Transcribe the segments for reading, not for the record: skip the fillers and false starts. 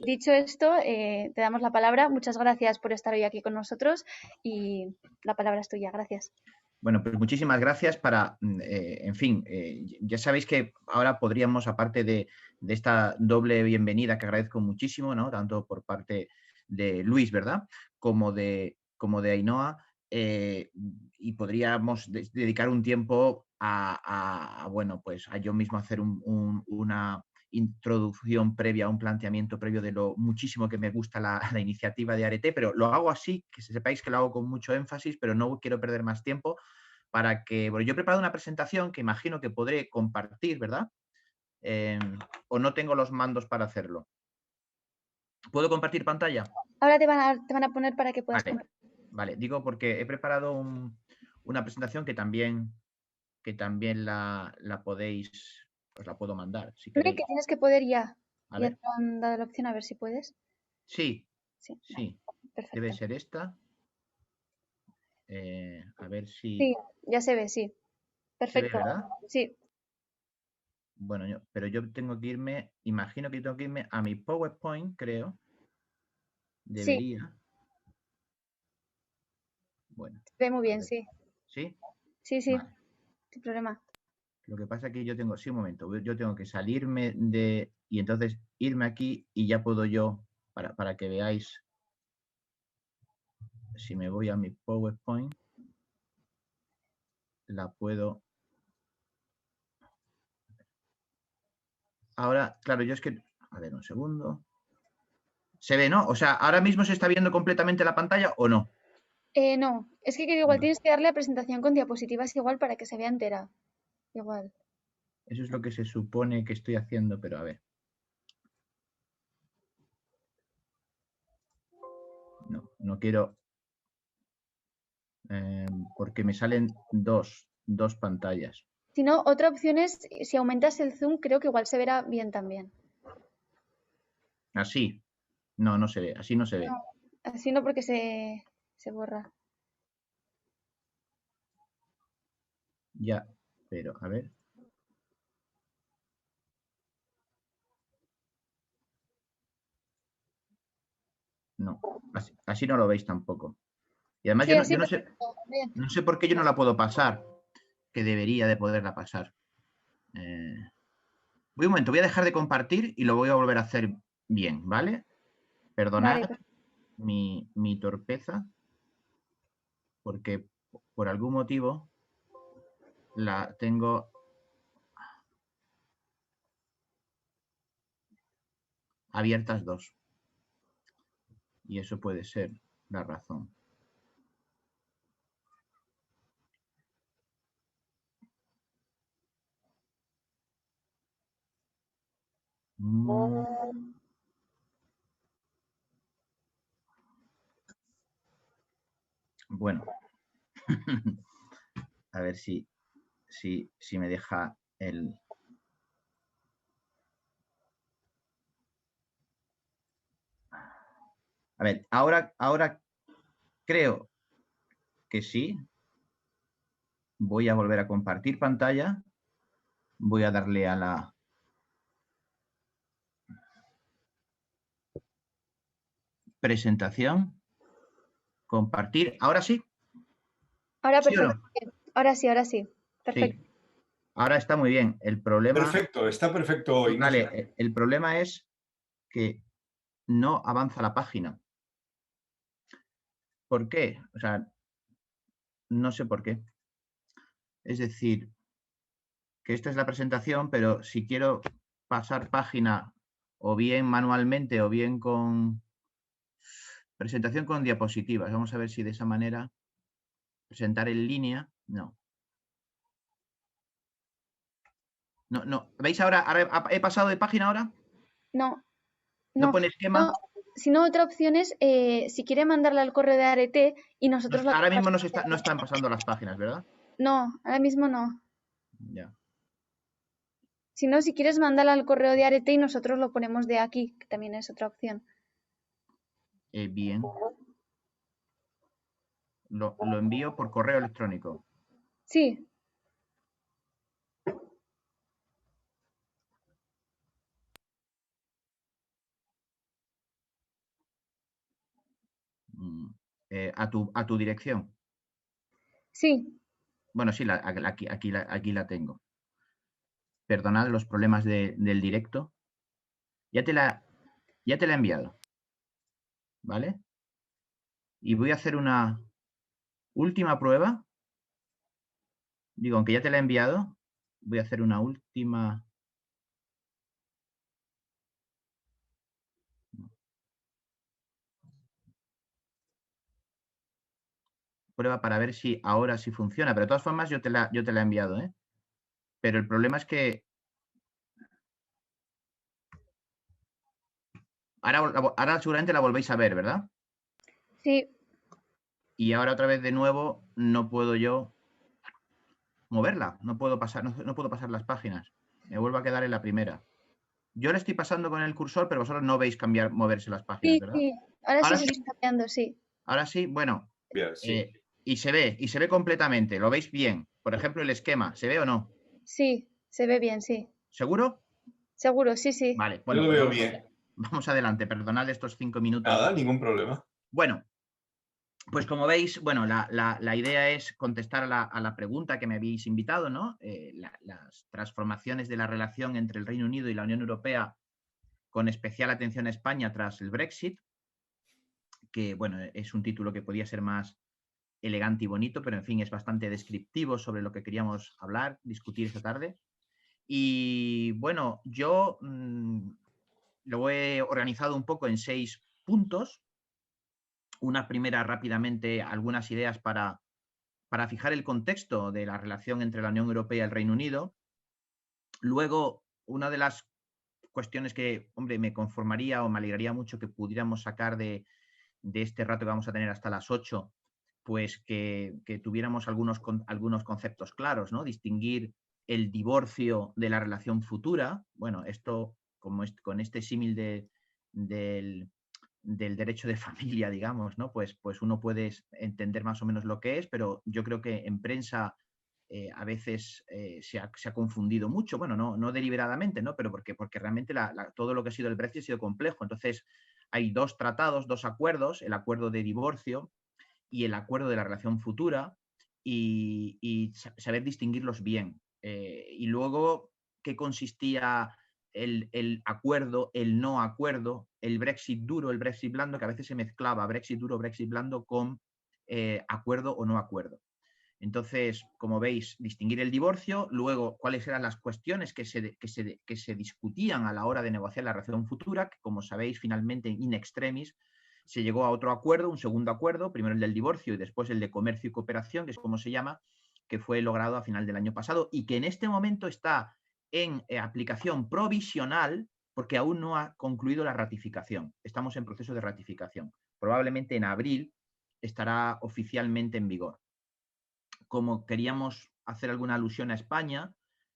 dicho esto, te damos la palabra. Muchas gracias por estar hoy aquí con nosotros y la palabra es tuya. Gracias. Bueno, pues muchísimas gracias en fin, ya sabéis que ahora podríamos, aparte de esta doble bienvenida que agradezco muchísimo, ¿no? Tanto por parte de Luis, ¿verdad? Como de Ainhoa, y podríamos dedicar un tiempo bueno, pues a yo mismo hacer una introducción previa, un planteamiento previo de lo muchísimo que me gusta la iniciativa de Arete, pero lo hago así, que sepáis que lo hago con mucho énfasis, pero no quiero perder más tiempo para que, bueno, yo he preparado una presentación que imagino que podré compartir, ¿verdad? O no tengo los mandos para hacerlo. ¿Puedo compartir pantalla? Ahora te van a poner para que puedas compartir. Vale, digo porque he preparado una presentación que también la podéis, os la puedo mandar, si que queréis. tienes que poder ya. A Ya ver. te han dado la opción, a ver si puedes. Sí, sí. Perfecto. Debe ser esta. A ver si... Sí, ya se ve, sí. Perfecto. ¿Se ve, verdad? Sí. Bueno, pero yo tengo que irme, imagino que tengo que irme a mi PowerPoint, creo. Debería. Bueno. Se ve muy bien, sí. ¿Sí? Sí, vale. Sin problema. Lo que pasa es que yo tengo, sí, un momento, yo tengo que salirme y entonces irme aquí y ya puedo yo, para que veáis, si me voy a mi PowerPoint, la puedo... Ahora, claro, yo es que... A ver, un segundo. ¿Se ve, no? O sea, ¿ahora mismo se está viendo completamente la pantalla o no? No, es que igual tienes que darle a presentación con diapositivas igual para que se vea entera. Igual. Eso es lo que se supone que estoy haciendo, pero a ver. No quiero... porque me salen dos pantallas. Si no, otra opción es, si aumentas el zoom, creo que igual se verá bien también. Así. No se ve, así no se ve. No, así no porque se borra. Ya, pero a ver. No, así no lo veis tampoco. Y además Sí, yo no sé por qué yo no la puedo pasar, que debería de poderla pasar. Voy un momento, voy a dejar de compartir y lo voy a volver a hacer bien, ¿vale? Perdonad mi torpeza, porque por algún motivo la tengo abiertas dos. Y eso puede ser la razón. Bueno, a ver si me deja el... A ver, ahora creo que sí. Voy a volver a compartir pantalla. Voy a darle a la... presentación. Compartir. ¿Ahora sí? Ahora ¿Sí o perfecto. no? Ahora sí. Perfecto. Sí. Ahora está muy bien. El problema... Perfecto, está perfecto, Ignacio. Vale, el problema es que no avanza la página. ¿Por qué? O sea, no sé por qué. Es decir, que esta es la presentación, pero si quiero pasar página o bien manualmente o bien con presentación con diapositivas. Vamos a ver si de esa manera presentar en línea. No. No. ¿Veis ahora? ¿He pasado de página ahora? No. ¿No pone esquema? No. Si no, otra opción es, si quiere mandarla al correo de Arete y nosotros la... Ahora mismo no están pasando las páginas, ¿verdad? No, ahora mismo no. Ya. Si no, si quieres, mándala al correo de Arete y nosotros lo ponemos de aquí, que también es otra opción. Bien. Lo envío por correo electrónico. Sí. a tu dirección. Sí. Bueno, sí, aquí la tengo. Perdonad los problemas del directo. Ya te la he enviado. ¿Vale? Y voy a hacer una última prueba. Digo, aunque ya te la he enviado, voy a hacer una última prueba para ver si ahora sí funciona. Pero de todas formas, yo te la he enviado, ¿eh? Pero el problema es que ahora seguramente la volvéis a ver, ¿verdad? Sí. Y ahora otra vez de nuevo no puedo yo moverla. No puedo pasar las páginas. Me vuelvo a quedar en la primera. Yo le estoy pasando con el cursor, pero vosotros no veis moverse las páginas, Sí, ¿verdad? sí. Ahora sí Ahora se sí. está cambiando, sí. Ahora sí, bueno. Bien, sí. Y se ve completamente. ¿Lo veis bien? Por ejemplo, el esquema. ¿Se ve o no? Sí, se ve bien, sí. ¿Seguro? Seguro, sí, sí. Vale, Yo bueno, lo pues veo bien. vamos adelante. Perdonad estos 5 minutos. Nada, ningún problema. Bueno, pues como veis, bueno, la idea es contestar a la pregunta que me habéis invitado, ¿no? Las transformaciones de la relación entre el Reino Unido y la Unión Europea, con especial atención a España tras el Brexit, que, bueno, es un título que podía ser más elegante y bonito, pero en fin, es bastante descriptivo sobre lo que queríamos hablar, discutir esta tarde. Y bueno, yo lo he organizado un poco en 6 puntos. Una primera, rápidamente, algunas ideas para fijar el contexto de la relación entre la Unión Europea y el Reino Unido. Luego, una de las cuestiones que, hombre, me conformaría o me alegraría mucho que pudiéramos sacar de este rato que vamos a tener hasta las 8, pues que tuviéramos algunos conceptos claros, ¿no? Distinguir el divorcio de la relación futura. Bueno, esto, con este símil del derecho de familia, digamos, ¿no? Pues uno puede entender más o menos lo que es, pero yo creo que en prensa a veces se ha confundido mucho, bueno, no deliberadamente, ¿no? Pero porque realmente todo lo que ha sido el Brexit ha sido complejo. Entonces, hay 2 tratados, 2 acuerdos, el acuerdo de divorcio y el acuerdo de la relación futura, y saber distinguirlos bien. Y luego, ¿qué consistía el acuerdo, el no acuerdo, el Brexit duro, el Brexit blando, que a veces se mezclaba Brexit duro, Brexit blando con acuerdo o no acuerdo? Entonces, como veis, distinguir el divorcio, luego cuáles eran las cuestiones que se discutían a la hora de negociar la relación futura, que como sabéis, finalmente, in extremis, se llegó a otro acuerdo, un segundo acuerdo, primero el del divorcio y después el de comercio y cooperación, que es como se llama, que fue logrado a final del año pasado y que en este momento está en aplicación provisional porque aún no ha concluido la ratificación. Estamos en proceso de ratificación. Probablemente en abril estará oficialmente en vigor. Como queríamos hacer alguna alusión a España,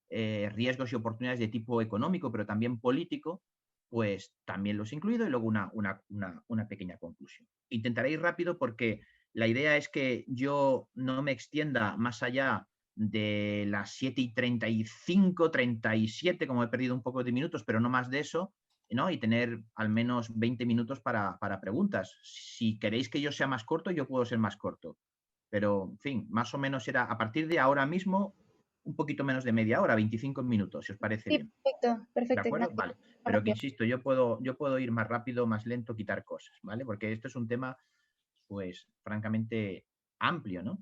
riesgos y oportunidades de tipo económico, pero también político, pues también los he incluido y luego una pequeña conclusión. Intentaré ir rápido porque la idea es que yo no me extienda más allá de las 7:35, 37, como he perdido un poco de minutos, pero no más de eso, ¿no? Y tener al menos 20 minutos para preguntas. Si queréis que yo sea más corto, yo puedo ser más corto. Pero, en fin, más o menos era a partir de ahora mismo un poquito menos de media hora, 25 minutos, si os parece Sí, bien. perfecto, ¿De perfecto, acuerdo? Ignacio. Vale. Pero que Gracias. insisto, yo puedo ir más rápido, más lento, quitar cosas, ¿vale? Porque esto es un tema, pues, francamente amplio, ¿no?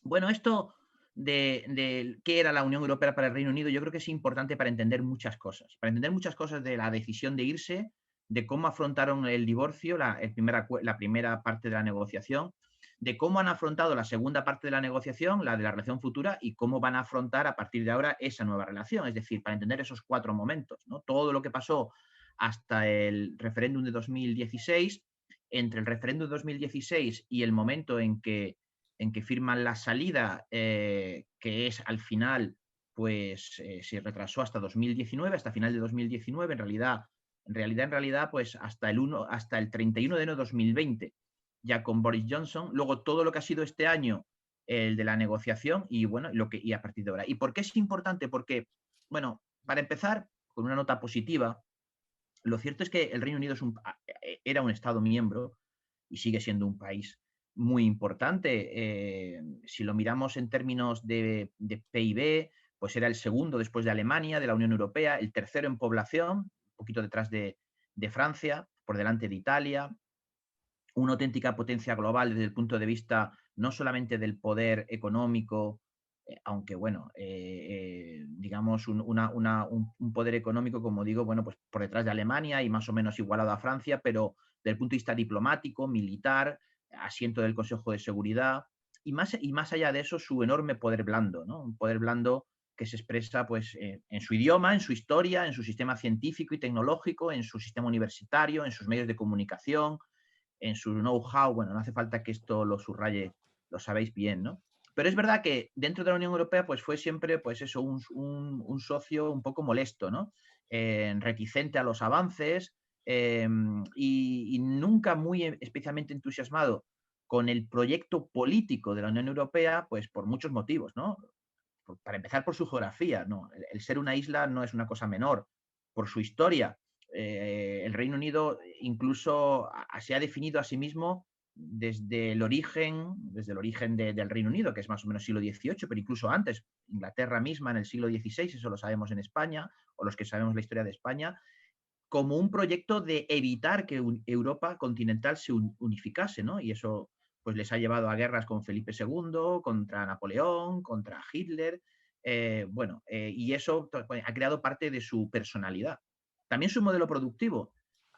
Bueno, esto de qué era la Unión Europea para el Reino Unido, yo creo que es importante para entender muchas cosas. Para entender muchas cosas de la decisión de irse, de cómo afrontaron el divorcio, la primera parte de la negociación, de cómo han afrontado la segunda parte de la negociación, la de la relación futura, y cómo van a afrontar a partir de ahora esa nueva relación. Es decir, para entender esos 4 momentos, ¿no? Todo lo que pasó hasta el referéndum de 2016, entre el referéndum de 2016 y el momento en que firman la salida, que es al final, pues se retrasó hasta 2019, hasta final de 2019, en realidad, pues hasta el 31 de enero de 2020, ya con Boris Johnson. Luego todo lo que ha sido este año, el de la negociación, y bueno, y a partir de ahora. ¿Y por qué es importante? Porque, bueno, para empezar, con una nota positiva, lo cierto es que el Reino Unido era un Estado miembro y sigue siendo un país muy importante. Si lo miramos en términos de PIB, pues era el segundo después de Alemania, de la Unión Europea, el tercero en población, un poquito detrás de Francia, por delante de Italia, una auténtica potencia global desde el punto de vista no solamente del poder económico, aunque bueno, digamos un poder económico, como digo, bueno, pues por detrás de Alemania y más o menos igualado a Francia, pero desde el punto de vista diplomático, militar, asiento del Consejo de Seguridad y más allá de eso su enorme poder blando, ¿no? Un poder blando que se expresa pues, en su idioma, en su historia, en su sistema científico y tecnológico, en su sistema universitario, en sus medios de comunicación, en su know-how. Bueno, no hace falta que esto lo subraye, lo sabéis bien, ¿no? Pero es verdad que dentro de la Unión Europea pues fue siempre pues eso, un socio un poco molesto, ¿no? Reticente a los avances y nunca muy especialmente entusiasmado con el proyecto político de la Unión Europea, pues por muchos motivos, ¿no? Para empezar por su geografía, ¿no? El ser una isla no es una cosa menor, por su historia. El Reino Unido incluso se ha definido a sí mismo desde el origen del Reino Unido, que es más o menos siglo XVIII, pero incluso antes, Inglaterra misma en el siglo XVI, eso lo sabemos en España, o los que sabemos la historia de España, como un proyecto de evitar que Europa continental se unificase, ¿no? Y eso pues les ha llevado a guerras con Felipe II, contra Napoleón, contra Hitler, y eso ha creado parte de su personalidad. También su modelo productivo,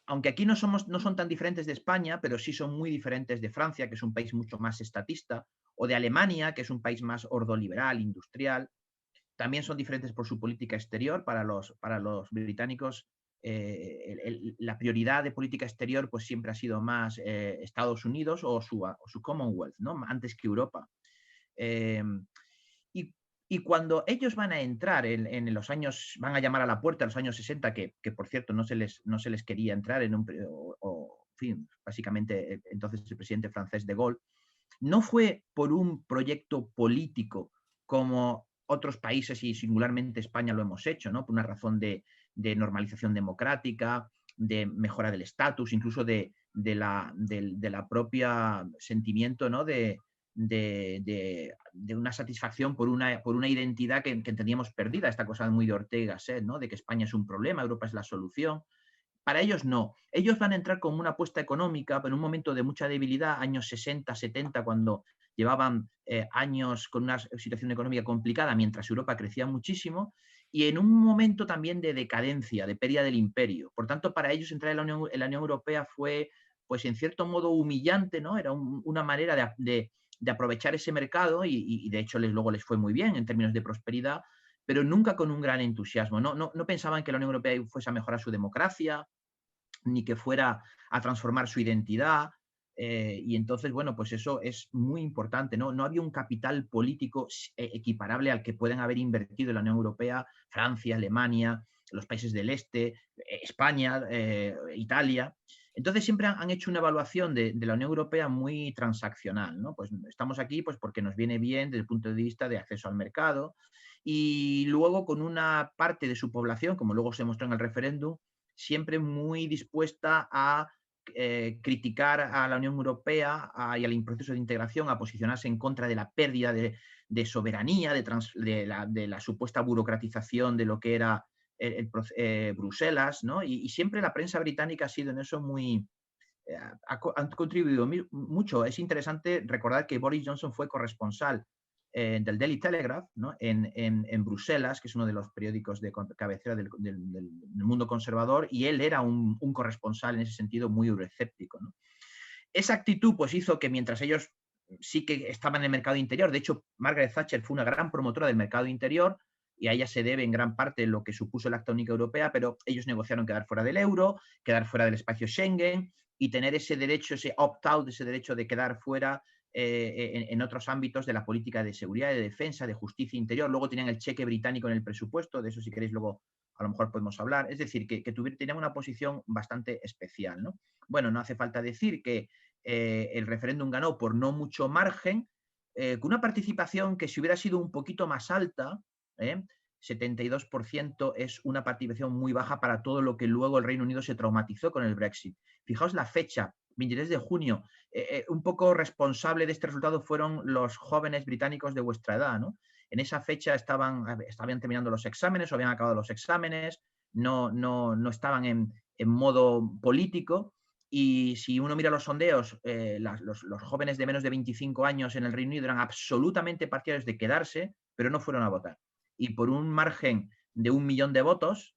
aunque aquí no son tan diferentes de España, pero sí son muy diferentes de Francia, que es un país mucho más estatista, o de Alemania, que es un país más ordoliberal, industrial. También son diferentes por su política exterior. Para los británicos, la prioridad de política exterior pues siempre ha sido más Estados Unidos o su Commonwealth, ¿no? Antes que Europa. Y cuando ellos van a entrar en los años, van a llamar a la puerta, los años 60, que por cierto no se les quería entrar en en fin, básicamente entonces el presidente francés de Gaulle, no fue por un proyecto político como otros países y singularmente España lo hemos hecho, ¿no? Por una razón de normalización democrática, de mejora del estatus, incluso de la propia sentimiento, ¿no? de una satisfacción por una identidad que teníamos perdida, esta cosa muy de Ortega y Gasset, ¿no? De que España es un problema, Europa es la solución. Para ellos no. Ellos van a entrar con una apuesta económica, pero en un momento de mucha debilidad, años 60, 70, cuando llevaban años con una situación económica complicada, mientras Europa crecía muchísimo, y en un momento también de decadencia, de pérdida del imperio. Por tanto, para ellos entrar en la Unión Europea fue, pues en cierto modo, humillante, ¿no? Era una manera de aprovechar ese mercado y de hecho luego les fue muy bien en términos de prosperidad, pero nunca con un gran entusiasmo. No pensaban que la Unión Europea fuese a mejorar su democracia, ni que fuera a transformar su identidad. Y entonces, bueno, pues eso es muy importante, ¿no? No había un capital político equiparable al que pueden haber invertido en la Unión Europea, Francia, Alemania, los países del este, España, Italia. Entonces siempre han hecho una evaluación de la Unión Europea muy transaccional, ¿no? Pues estamos aquí pues porque nos viene bien desde el punto de vista de acceso al mercado y luego con una parte de su población, como luego se mostró en el referéndum, siempre muy dispuesta a criticar a la Unión Europea y al proceso de integración, a posicionarse en contra de la pérdida de soberanía, de la supuesta burocratización de lo que era Bruselas, ¿no? Y siempre la prensa británica ha sido en eso muy... han contribuido mucho. Es interesante recordar que Boris Johnson fue corresponsal del Daily Telegraph, ¿no? en Bruselas, que es uno de los periódicos de cabecera del mundo conservador, y él era un corresponsal en ese sentido muy euroscéptico, ¿no? Esa actitud pues hizo que mientras ellos sí que estaban en el mercado interior, de hecho Margaret Thatcher fue una gran promotora del mercado interior y a ella se debe en gran parte lo que supuso el Acta Única Europea, pero ellos negociaron quedar fuera del euro, quedar fuera del espacio Schengen y tener ese derecho, ese opt-out, ese derecho de quedar fuera en otros ámbitos de la política de seguridad, de defensa, de justicia interior. Luego tenían el cheque británico en el presupuesto, de eso si queréis luego a lo mejor podemos hablar. Es decir, que tenían una posición bastante especial, ¿no? Bueno, no hace falta decir que el referéndum ganó por no mucho margen, con una participación que si hubiera sido un poquito más alta, 72% es una participación muy baja para todo lo que luego el Reino Unido se traumatizó con el Brexit. Fijaos la fecha, 23 de junio. Un poco responsable de este resultado fueron los jóvenes británicos de vuestra edad, ¿no? En esa fecha estaban terminando los exámenes o habían acabado los exámenes, no estaban en modo político. Y si uno mira los sondeos, los jóvenes de menos de 25 años en el Reino Unido eran absolutamente partidarios de quedarse, pero no fueron a votar. Y por un margen de 1 millón de votos,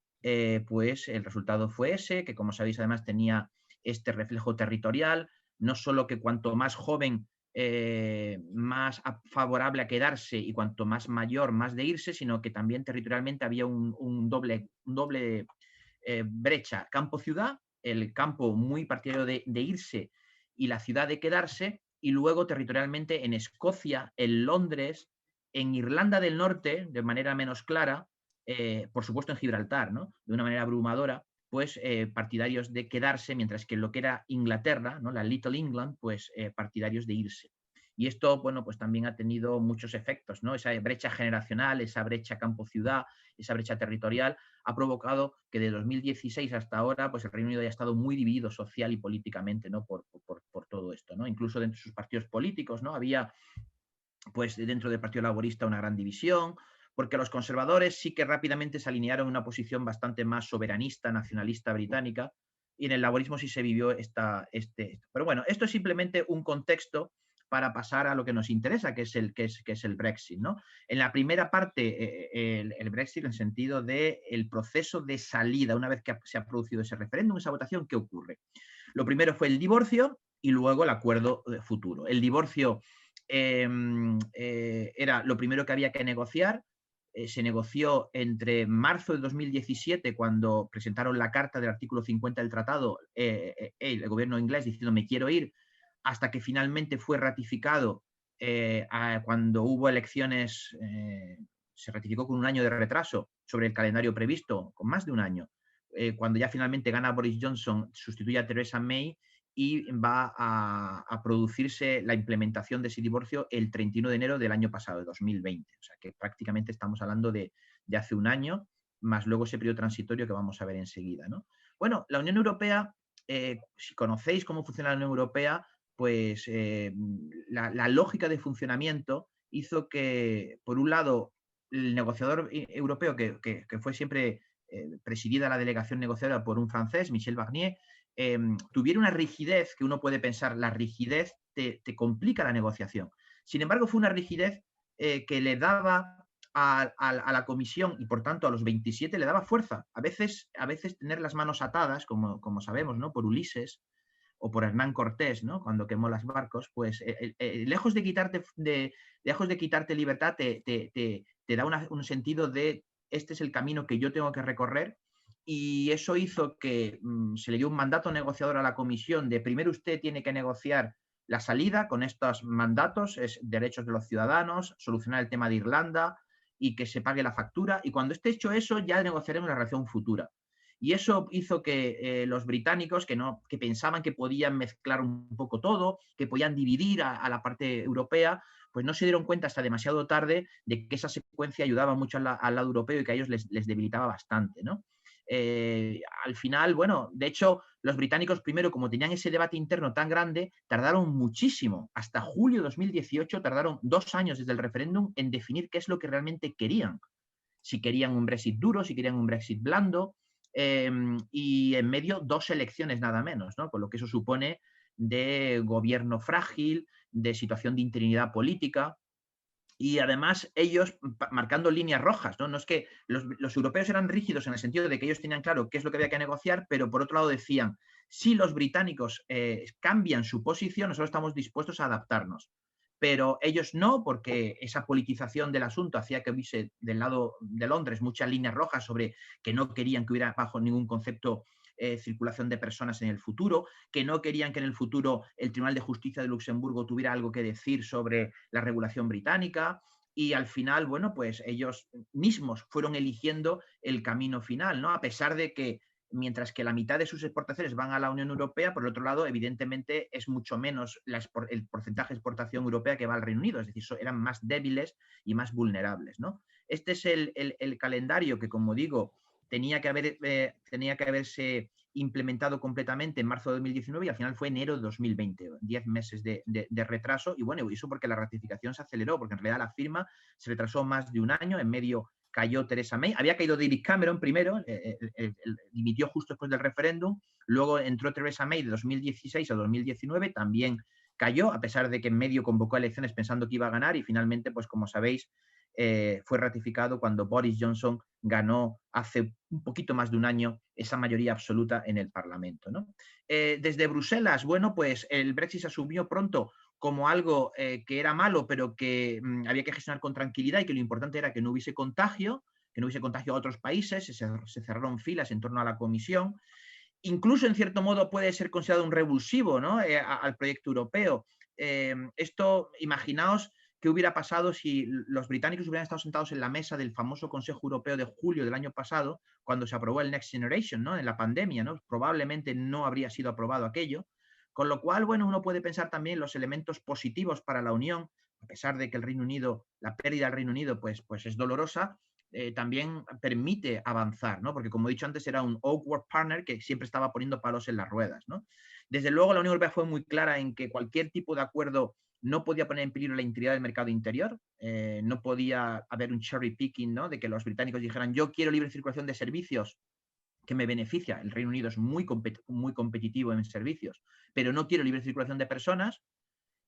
pues el resultado fue ese, que como sabéis además tenía este reflejo territorial, no solo que cuanto más joven, más favorable a quedarse y cuanto más mayor, más de irse, sino que también territorialmente había un doble brecha campo-ciudad, el campo muy partidario de irse y la ciudad de quedarse, y luego territorialmente en Escocia, en Londres, en Irlanda del Norte, de manera menos clara, por supuesto en Gibraltar, ¿no? De una manera abrumadora, pues partidarios de quedarse, mientras que en lo que era Inglaterra, ¿no? La Little England, pues partidarios de irse. Y esto, bueno, pues también ha tenido muchos efectos, ¿no? Esa brecha generacional, esa brecha campo-ciudad, esa brecha territorial, ha provocado que de 2016 hasta ahora, pues el Reino Unido haya estado muy dividido social y políticamente, ¿no? Por todo esto, ¿no? Incluso dentro de sus partidos políticos, ¿no? Había, pues dentro del Partido Laborista, una gran división, porque los conservadores sí que rápidamente se alinearon en una posición bastante más soberanista, nacionalista británica, y en el laborismo sí se vivió Pero bueno, esto es simplemente un contexto para pasar a lo que nos interesa, que es el Brexit, ¿no? En la primera parte, el Brexit en el sentido del proceso de salida, una vez que se ha producido ese referéndum, esa votación, ¿qué ocurre? Lo primero fue el divorcio y luego el acuerdo futuro. El divorcio era lo primero que había que negociar. Se negoció entre marzo de 2017, cuando presentaron la carta del artículo 50 del tratado, el gobierno inglés diciendo me quiero ir, hasta que finalmente fue ratificado cuando hubo elecciones, se ratificó con un año de retraso sobre el calendario previsto, con más de un año, cuando ya finalmente gana Boris Johnson, sustituye a Theresa May y va a producirse la implementación de ese divorcio el 31 de enero del año pasado, de 2020. O sea que prácticamente estamos hablando de hace un año, más luego ese periodo transitorio que vamos a ver enseguida, ¿no? Bueno, la Unión Europea, si conocéis cómo funciona la Unión Europea, pues la lógica de funcionamiento hizo que, por un lado, el negociador europeo, que fue siempre presidida la delegación negociadora por un francés, Michel Barnier, tuviera una rigidez que uno puede pensar, la rigidez te complica la negociación. Sin embargo, fue una rigidez que le daba a la Comisión y, por tanto, a los 27 le daba fuerza. A veces tener las manos atadas, como sabemos, ¿no? Por Ulises o por Hernán Cortés, ¿no? Cuando quemó los barcos, pues lejos de quitarte libertad, te da un sentido de este es el camino que yo tengo que recorrer, y eso hizo que se le dio un mandato negociador a la Comisión de primero usted tiene que negociar la salida con estos mandatos, es derechos de los ciudadanos, solucionar el tema de Irlanda y que se pague la factura, y cuando esté hecho eso ya negociaremos la relación futura. Y eso hizo que los británicos, que pensaban que podían mezclar un poco todo, que podían dividir a la parte europea, pues no se dieron cuenta hasta demasiado tarde de que esa secuencia ayudaba mucho al lado europeo y que a ellos les debilitaba bastante, ¿no? Al final, bueno, de hecho, los británicos primero, como tenían ese debate interno tan grande, tardaron muchísimo. Hasta julio de 2018 tardaron 2 años desde el referéndum en definir qué es lo que realmente querían. Si querían un Brexit duro, si querían un Brexit blando, y en medio 2 elecciones nada menos, ¿no? Con lo que eso supone de gobierno frágil, de situación de interinidad política. Y además ellos marcando líneas rojas, ¿no? No es que los europeos eran rígidos en el sentido de que ellos tenían claro qué es lo que había que negociar, pero por otro lado decían, si los británicos cambian su posición, nosotros estamos dispuestos a adaptarnos. Pero ellos no, porque esa politización del asunto hacía que hubiese del lado de Londres muchas líneas rojas sobre que no querían que hubiera bajo ningún concepto circulación de personas en el futuro, que no querían que en el futuro el Tribunal de Justicia de Luxemburgo tuviera algo que decir sobre la regulación británica, y al final, bueno, pues ellos mismos fueron eligiendo el camino final, ¿no? A pesar de que mientras que la mitad de sus exportaciones van a la Unión Europea, por el otro lado, evidentemente, es mucho menos el porcentaje de exportación europea que va al Reino Unido, es decir, eran más débiles y más vulnerables, ¿no? Este es el calendario que, como digo, tenía que haberse implementado completamente en marzo de 2019 y al final fue enero de 2020, 10 meses de retraso. Y bueno, eso porque la ratificación se aceleró, porque en realidad la firma se retrasó más de un año, en medio cayó Theresa May, había caído David Cameron primero, dimitió justo después del referéndum, luego entró Theresa May de 2016 a 2019, también cayó, a pesar de que en medio convocó elecciones pensando que iba a ganar y finalmente, pues como sabéis, fue ratificado cuando Boris Johnson ganó hace un poquito más de un año esa mayoría absoluta en el Parlamento, ¿no? Desde Bruselas, bueno, pues el Brexit se asumió pronto como algo que era malo, pero que había que gestionar con tranquilidad y que lo importante era que no hubiese contagio a otros países, se cerraron filas en torno a la Comisión. Incluso, en cierto modo, puede ser considerado un revulsivo, ¿no? Al proyecto europeo. Esto, imaginaos qué hubiera pasado si los británicos hubieran estado sentados en la mesa del famoso Consejo Europeo de julio del año pasado, cuando se aprobó el Next Generation, ¿no? En la pandemia, ¿no? Probablemente no habría sido aprobado aquello. Con lo cual, bueno, uno puede pensar también los elementos positivos para la Unión, a pesar de que el Reino Unido, la pérdida del Reino Unido, pues es dolorosa, también permite avanzar, ¿no? Porque como he dicho antes, era un awkward partner que siempre estaba poniendo palos en las ruedas, ¿no? Desde luego la Unión Europea fue muy clara en que cualquier tipo de acuerdo no podía poner en peligro la integridad del mercado interior, no podía haber un cherry picking, ¿no? De que los británicos dijeran yo quiero libre circulación de servicios que me beneficia, el Reino Unido es muy competitivo en servicios, pero no quiero libre circulación de personas.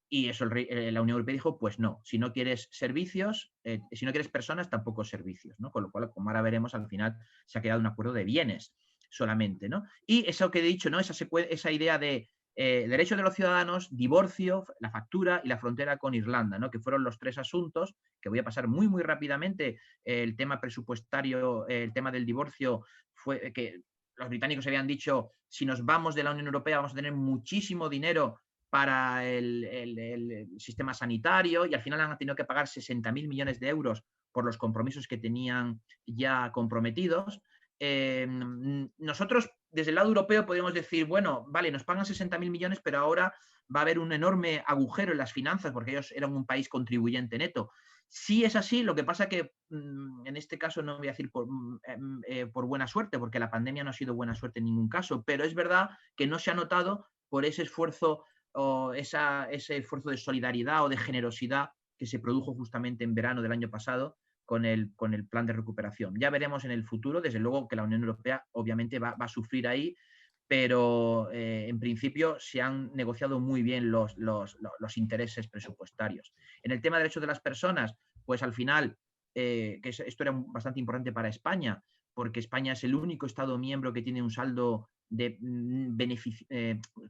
Y eso la Unión Europea dijo, pues no, si no quieres servicios, si no quieres personas, tampoco servicios, ¿no? Con lo cual, como ahora veremos, al final se ha quedado un acuerdo de bienes solamente, ¿no? Y eso que he dicho, ¿no? Esa idea de derechos de los ciudadanos, divorcio, la factura y la frontera con Irlanda, ¿no? Que fueron los tres asuntos que voy a pasar muy, muy rápidamente. El tema presupuestario, el tema del divorcio, fue que los británicos habían dicho, si nos vamos de la Unión Europea vamos a tener muchísimo dinero para el sistema sanitario y al final han tenido que pagar 60.000 millones de euros por los compromisos que tenían ya comprometidos. Nosotros, desde el lado europeo, podríamos decir, bueno, vale, nos pagan 60.000 millones, pero ahora va a haber un enorme agujero en las finanzas porque ellos eran un país contribuyente neto. Sí es así, lo que pasa que en este caso no voy a decir por buena suerte, porque la pandemia no ha sido buena suerte en ningún caso, pero es verdad que no se ha notado por ese esfuerzo o ese esfuerzo de solidaridad o de generosidad que se produjo justamente en verano del año pasado con el plan de recuperación. Ya veremos en el futuro, desde luego que la Unión Europea obviamente va a sufrir ahí, pero en principio se han negociado muy bien los intereses presupuestarios. En el tema de derechos de las personas, pues al final, que esto era bastante importante para España, porque España es el único Estado miembro que tiene un saldo de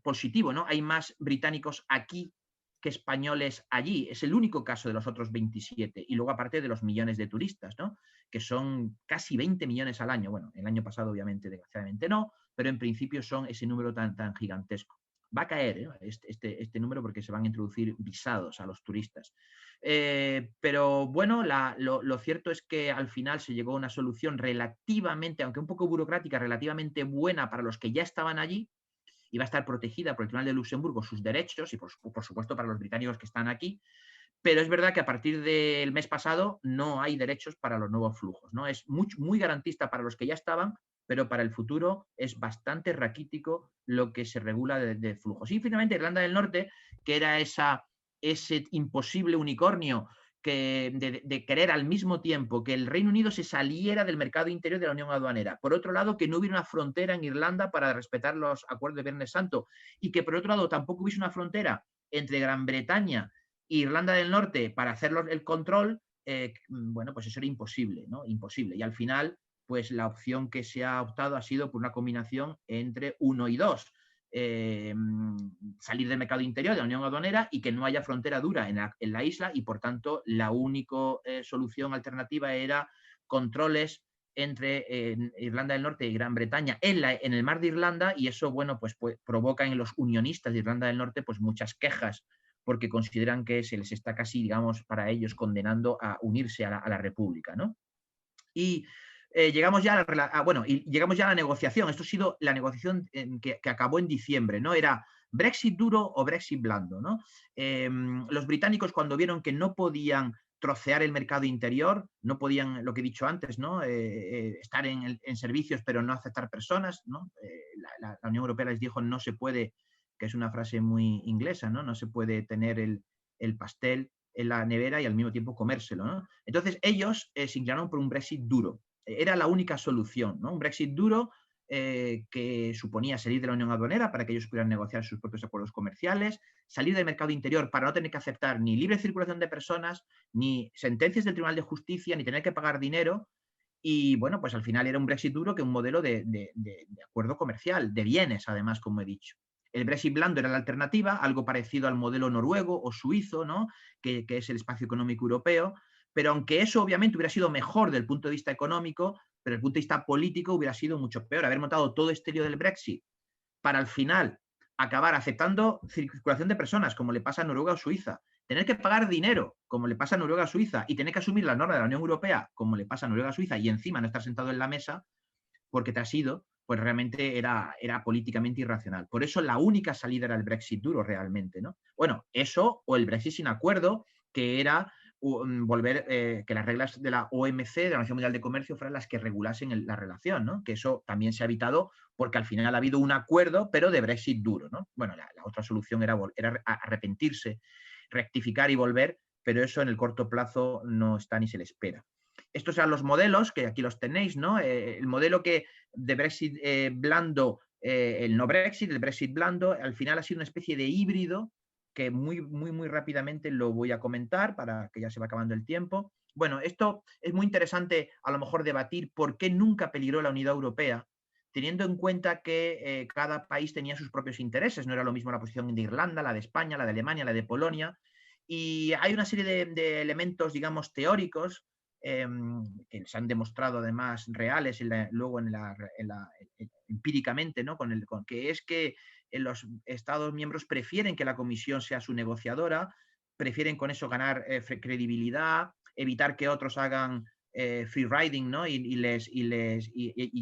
positivo, ¿no? Hay más británicos aquí que españoles allí. Es el único caso de los otros 27. Y luego aparte de los millones de turistas, ¿no? Que son casi 20 millones al año. Bueno, el año pasado obviamente, desgraciadamente no, pero en principio son ese número tan gigantesco. Va a caer este número porque se van a introducir visados a los turistas. Pero bueno, lo cierto es que al final se llegó a una solución relativamente, aunque un poco burocrática, relativamente buena para los que ya estaban allí, y va a estar protegida por el Tribunal de Luxemburgo sus derechos y por supuesto para los británicos que están aquí, pero es verdad que a partir del mes pasado no hay derechos para los nuevos flujos, ¿no? Es muy garantista para los que ya estaban, pero para el futuro es bastante raquítico lo que se regula de flujos. Y finalmente Irlanda del Norte, que era ese imposible unicornio de querer al mismo tiempo que el Reino Unido se saliera del mercado interior de la Unión Aduanera. Por otro lado, que no hubiera una frontera en Irlanda para respetar los acuerdos de Viernes Santo y que por otro lado tampoco hubiese una frontera entre Gran Bretaña e Irlanda del Norte para hacer el control, bueno, pues eso era imposible, ¿no? Imposible. Y al final, pues la opción que se ha optado ha sido por una combinación entre 1 y 2. Salir del mercado interior de la Unión Aduanera y que no haya frontera dura en la isla y por tanto la única solución alternativa era controles entre Irlanda del Norte y Gran Bretaña en el mar de Irlanda y eso, bueno, pues provoca en los unionistas de Irlanda del Norte pues muchas quejas porque consideran que se les está casi, digamos, para ellos condenando a unirse a la República, ¿no? Y llegamos ya a la negociación. Esto ha sido la negociación que acabó en diciembre, ¿no? Era Brexit duro o Brexit blando, ¿no? Los británicos, cuando vieron que no podían trocear el mercado interior, no podían, lo que he dicho antes, ¿no? Estar en servicios pero no aceptar personas, ¿no? La Unión Europea les dijo no se puede, que es una frase muy inglesa, ¿no? No se puede tener el pastel en la nevera y al mismo tiempo comérselo, ¿no? Entonces ellos se inclinaron por un Brexit duro. Era la única solución, ¿no? Un Brexit duro que suponía salir de la Unión Aduanera para que ellos pudieran negociar sus propios acuerdos comerciales, salir del mercado interior para no tener que aceptar ni libre circulación de personas, ni sentencias del Tribunal de Justicia, ni tener que pagar dinero. Y bueno, pues al final era un Brexit duro que un modelo de acuerdo comercial, de bienes además, como he dicho. El Brexit blando era la alternativa, algo parecido al modelo noruego o suizo, ¿no? que es el espacio económico europeo, pero aunque eso obviamente hubiera sido mejor desde el punto de vista económico, pero desde el punto de vista político hubiera sido mucho peor. Haber montado todo este lío del Brexit para al final acabar aceptando circulación de personas, como le pasa a Noruega o Suiza, tener que pagar dinero, como le pasa a Noruega o Suiza, y tener que asumir las normas de la Unión Europea, como le pasa a Noruega o Suiza, y encima no estar sentado en la mesa, porque te has ido, pues realmente era políticamente irracional. Por eso la única salida era el Brexit duro realmente, ¿no? Bueno, eso o el Brexit sin acuerdo, que era volver que las reglas de la OMC, de la Organización Mundial de Comercio, fueran las que regulasen la relación, ¿no? Que eso también se ha evitado porque al final ha habido un acuerdo, pero de Brexit duro, ¿no? Bueno, la otra solución era arrepentirse, rectificar y volver, pero eso en el corto plazo no está ni se le espera. Estos eran los modelos, que aquí los tenéis, ¿no? El modelo que de Brexit blando, el no Brexit, el Brexit blando, al final ha sido una especie de híbrido que muy rápidamente lo voy a comentar para que ya se va acabando el tiempo. Bueno, esto es muy interesante a lo mejor debatir por qué nunca peligró la unidad europea, teniendo en cuenta que cada país tenía sus propios intereses. No era lo mismo la posición de Irlanda, la de España, la de Alemania, la de Polonia. Y hay una serie de elementos, digamos, teóricos que se han demostrado además reales luego empíricamente, ¿no? Que es que los Estados miembros prefieren que la Comisión sea su negociadora, prefieren con eso ganar credibilidad, evitar que otros hagan free riding, ¿no? y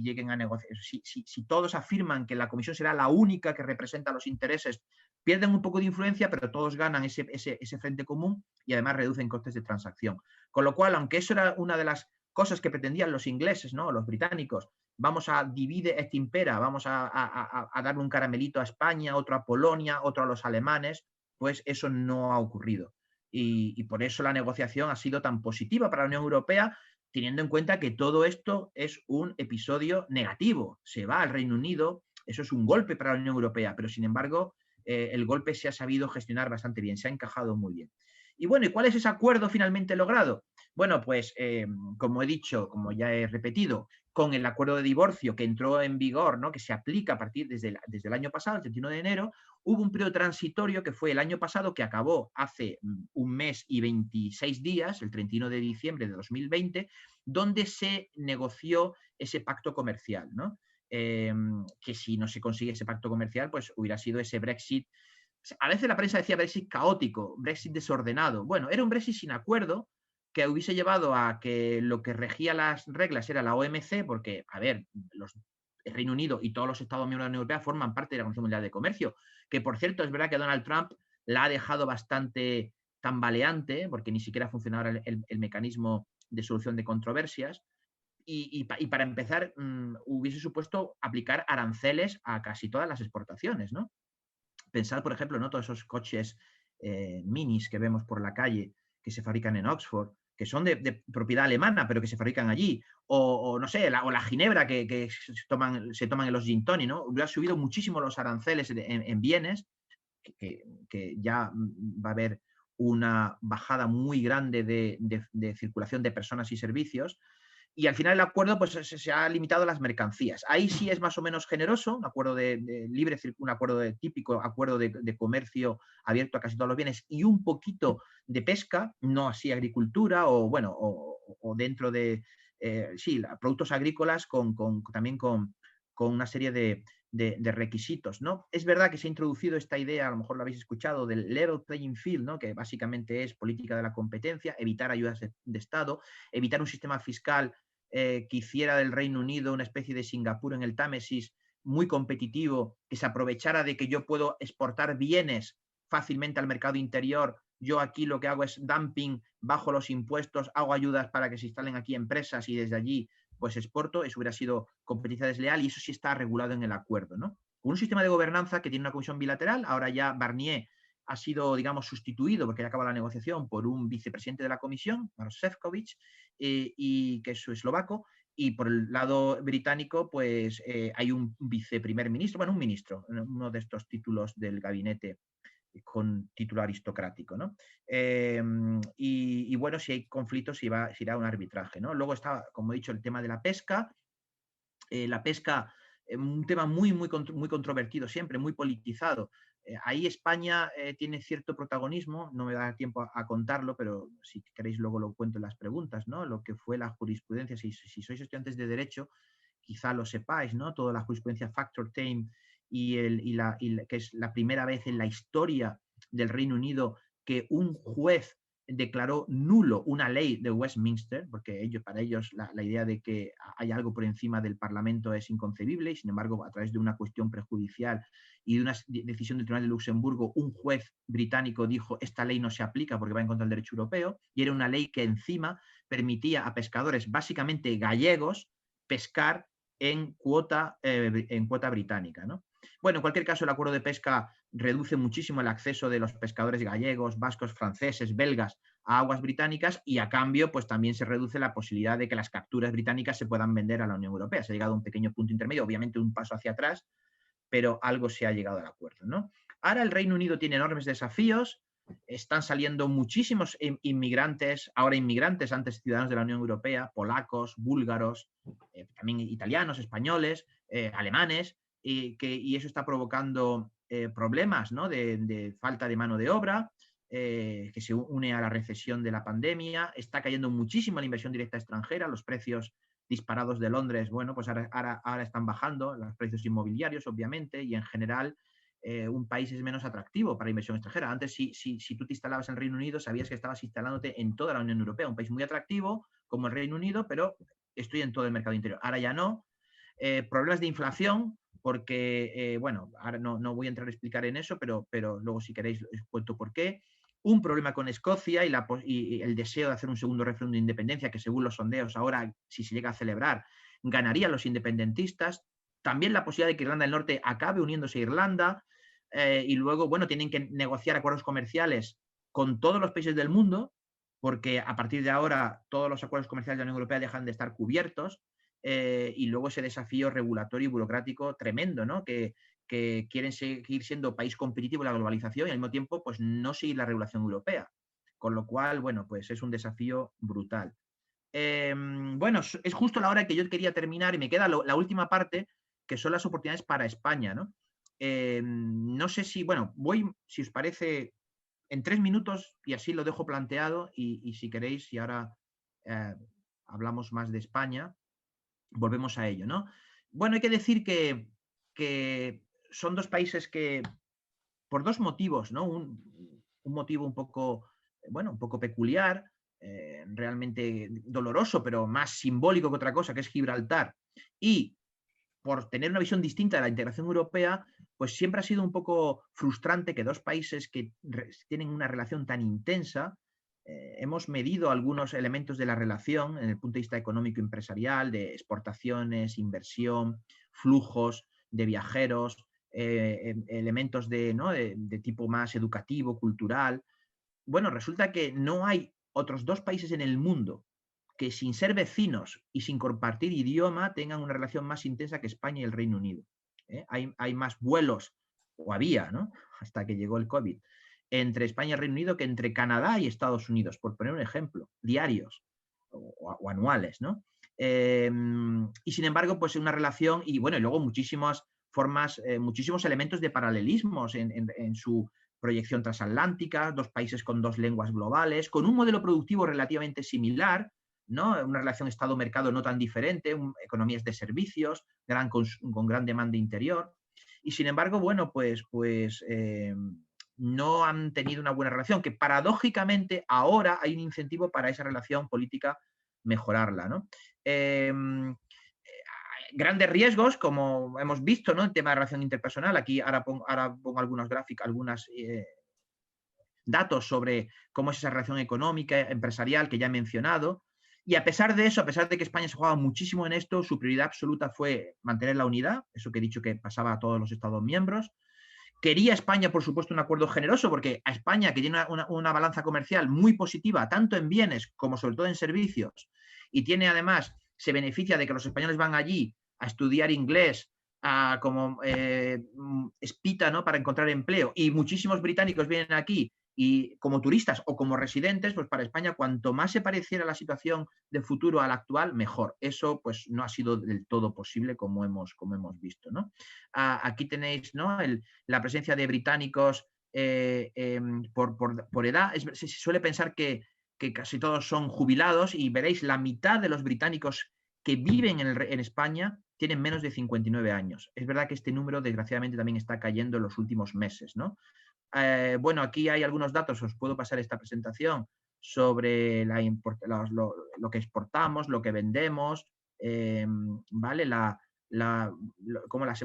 lleguen a negociar. Si todos afirman que la Comisión será la única que representa los intereses, pierden un poco de influencia, pero todos ganan ese frente común y además reducen costes de transacción. Con lo cual, aunque eso era una de las cosas que pretendían los ingleses, ¿no? Los británicos, vamos a divide et impera, vamos a darle un caramelito a España, otro a Polonia, otro a los alemanes, pues eso no ha ocurrido. Y por eso la negociación ha sido tan positiva para la Unión Europea, teniendo en cuenta que todo esto es un episodio negativo. Se va al Reino Unido, eso es un golpe para la Unión Europea, pero sin embargo el golpe se ha sabido gestionar bastante bien, se ha encajado muy bien. Y bueno, ¿y cuál es ese acuerdo finalmente logrado? Bueno, pues como he dicho, como ya he repetido, con el acuerdo de divorcio que entró en vigor, ¿no? Que se aplica a partir desde el año pasado, el 31 de enero, hubo un periodo transitorio que fue el año pasado, que acabó hace un mes y 26 días, el 31 de diciembre de 2020, donde se negoció ese pacto comercial, ¿no? Que si no se consigue ese pacto comercial, pues hubiera sido ese Brexit. A veces la prensa decía Brexit caótico, Brexit desordenado. Bueno, era un Brexit sin acuerdo que hubiese llevado a que lo que regía las reglas era la OMC, porque, a ver, el Reino Unido y todos los Estados miembros de la Unión Europea forman parte de la Organización Mundial de Comercio, que por cierto es verdad que Donald Trump la ha dejado bastante tambaleante, porque ni siquiera funcionaba el mecanismo de solución de controversias. Y para empezar, hubiese supuesto aplicar aranceles a casi todas las exportaciones, ¿no? Pensar, por ejemplo, ¿no? Todos esos coches minis que vemos por la calle que se fabrican en Oxford, que son de propiedad alemana, pero que se fabrican allí, o no sé, la ginebra que se toman en los gin tonic, ¿no? Hubiera subido muchísimo los aranceles en bienes, que ya va a haber una bajada muy grande de circulación de personas y servicios. Y al final el acuerdo pues, se ha limitado a las mercancías. Ahí sí es más o menos generoso, un acuerdo de libre, un acuerdo típico acuerdo de comercio abierto a casi todos los bienes y un poquito de pesca, no así agricultura o bueno, o dentro de, sí, productos agrícolas también con una serie de requisitos, ¿no? Es verdad que se ha introducido esta idea, a lo mejor lo habéis escuchado, del level playing field, ¿no? Que básicamente es política de la competencia, evitar ayudas de Estado, evitar un sistema fiscal que hiciera del Reino Unido una especie de Singapur en el Támesis muy competitivo, que se aprovechara de que yo puedo exportar bienes fácilmente al mercado interior yo aquí lo que hago es dumping, bajo los impuestos, hago ayudas para que se instalen aquí empresas y desde allí pues exporto, eso hubiera sido competencia desleal y eso sí está regulado en el acuerdo, ¿no? Un sistema de gobernanza que tiene una comisión bilateral, ahora ya Barnier ha sido, digamos, sustituido, porque ya acaba la negociación, por un vicepresidente de la comisión, Maroš Šefčovič, y que es eslovaco, y por el lado británico, pues hay un viceprimer ministro, bueno, un ministro, uno de estos títulos del gabinete con título aristocrático, ¿no? Y bueno, si hay conflictos, se irá a un arbitraje, ¿no? Luego está, como he dicho, el tema de la pesca. Un tema muy controvertido siempre, muy politizado. Ahí España tiene cierto protagonismo, no me da tiempo a contarlo, pero si queréis luego lo cuento en las preguntas, ¿no? Lo que fue la jurisprudencia, si sois estudiantes de Derecho, quizá lo sepáis, ¿no? Toda la jurisprudencia Factor Time que es la primera vez en la historia del Reino Unido que un juez declaró nulo una ley de Westminster, porque para ellos la idea de que hay algo por encima del Parlamento es inconcebible, y sin embargo, a través de una cuestión prejudicial y de una decisión del Tribunal de Luxemburgo, un juez británico dijo esta ley no se aplica porque va en contra del derecho europeo, y era una ley que encima permitía a pescadores, básicamente gallegos, pescar en cuota británica, ¿no? Bueno, en cualquier caso, el acuerdo de pesca reduce muchísimo el acceso de los pescadores gallegos, vascos, franceses, belgas a aguas británicas y a cambio pues también se reduce la posibilidad de que las capturas británicas se puedan vender a la Unión Europea. Se ha llegado a un pequeño punto intermedio, obviamente un paso hacia atrás, pero algo se ha llegado al acuerdo, ¿no? Ahora el Reino Unido tiene enormes desafíos, están saliendo muchísimos inmigrantes, ahora inmigrantes, antes ciudadanos de la Unión Europea, polacos, búlgaros, también italianos, españoles, alemanes, y eso está provocando problemas, ¿no? de falta de mano de obra, que se une a la recesión de la pandemia, está cayendo muchísimo la inversión directa extranjera, los precios disparados de Londres, bueno, pues ahora están bajando los precios inmobiliarios, obviamente, y en general un país es menos atractivo para inversión extranjera. Antes, si tú te instalabas en Reino Unido, sabías que estabas instalándote en toda la Unión Europea, un país muy atractivo como el Reino Unido, pero estoy en todo el mercado interior. Ahora ya no. Problemas de inflación, porque, bueno, ahora no voy a entrar a explicar en eso, pero luego si queréis os cuento por qué. Un problema con Escocia y el deseo de hacer un segundo referéndum de independencia, que según los sondeos ahora, si se llega a celebrar, ganarían los independentistas. También la posibilidad de que Irlanda del Norte acabe uniéndose a Irlanda. Y luego, bueno, tienen que negociar acuerdos comerciales con todos los países del mundo, porque a partir de ahora todos los acuerdos comerciales de la Unión Europea dejan de estar cubiertos. Y luego ese desafío regulatorio y burocrático tremendo, ¿no? Que quieren seguir siendo país competitivo en la globalización y al mismo tiempo pues no seguir la regulación europea. Con lo cual, bueno, pues es un desafío brutal. Bueno, es justo la hora que yo quería terminar y me queda la última parte, que son las oportunidades para España, ¿no? No sé si, bueno, si os parece, en 3 minutos y así lo dejo planteado y si queréis, y ahora hablamos más de España, volvemos a ello, ¿no? Bueno, hay que decir que son dos países que, por dos motivos, ¿no? Un motivo un poco peculiar, realmente doloroso, pero más simbólico que otra cosa, que es Gibraltar, y por tener una visión distinta de la integración europea, pues siempre ha sido un poco frustrante que dos países que tienen una relación tan intensa, hemos medido algunos elementos de la relación en el punto de vista económico y empresarial, de exportaciones, inversión, flujos de viajeros, elementos de tipo más educativo, cultural. Bueno, resulta que no hay otros dos países en el mundo que sin ser vecinos y sin compartir idioma tengan una relación más intensa que España y el Reino Unido. Hay más vuelos, o había, ¿no? Hasta que llegó el COVID, entre España y el Reino Unido que entre Canadá y Estados Unidos, por poner un ejemplo, diarios o anuales, ¿no? Y sin embargo, pues una relación, y bueno, y luego muchísimas formas, muchísimos elementos de paralelismos en su proyección transatlántica, dos países con dos lenguas globales, con un modelo productivo relativamente similar, ¿no? Una relación Estado-mercado no tan diferente, economías de servicios, con gran demanda interior. Y sin embargo, bueno, pues no han tenido una buena relación, que paradójicamente ahora hay un incentivo para esa relación política mejorarla, ¿no? Grandes riesgos, como hemos visto, ¿no? El tema de relación interpersonal. Aquí ahora pongo algunos gráficos, algunas datos sobre cómo es esa relación económica, empresarial que ya he mencionado. Y a pesar de eso, a pesar de que España se jugaba muchísimo en esto, su prioridad absoluta fue mantener la unidad, eso que he dicho que pasaba a todos los Estados miembros. Quería España, por supuesto, un acuerdo generoso, porque a España, que tiene una balanza comercial muy positiva, tanto en bienes como sobre todo en servicios, y tiene además, se beneficia de que los españoles van allí a estudiar inglés, como espita, ¿no?, para encontrar empleo, y muchísimos británicos vienen aquí y como turistas o como residentes, pues para España cuanto más se pareciera la situación de futuro a la actual, mejor. Eso pues no ha sido del todo posible como hemos visto, ¿no? Aquí tenéis, ¿no?, la presencia de británicos por edad. Se suele pensar que casi todos son jubilados y veréis la mitad de los británicos que viven en España tienen menos de 59 años. Es verdad que este número desgraciadamente también está cayendo en los últimos meses, ¿no? Bueno, aquí hay algunos datos, os puedo pasar esta presentación sobre lo que exportamos, lo que vendemos, ¿vale?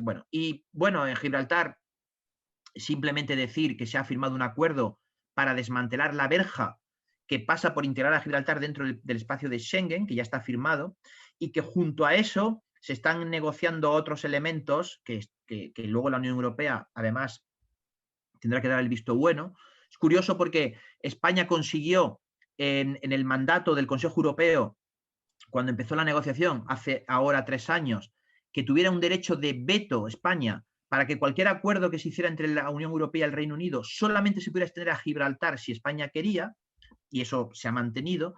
Bueno, y bueno, en Gibraltar simplemente decir que se ha firmado un acuerdo para desmantelar la verja que pasa por integrar a Gibraltar dentro del espacio de Schengen, que ya está firmado, y que junto a eso se están negociando otros elementos que luego la Unión Europea, además, tendrá que dar el visto bueno. Es curioso porque España consiguió en el mandato del Consejo Europeo, cuando empezó la negociación, hace ahora 3 años, que tuviera un derecho de veto España para que cualquier acuerdo que se hiciera entre la Unión Europea y el Reino Unido solamente se pudiera extender a Gibraltar si España quería, y eso se ha mantenido.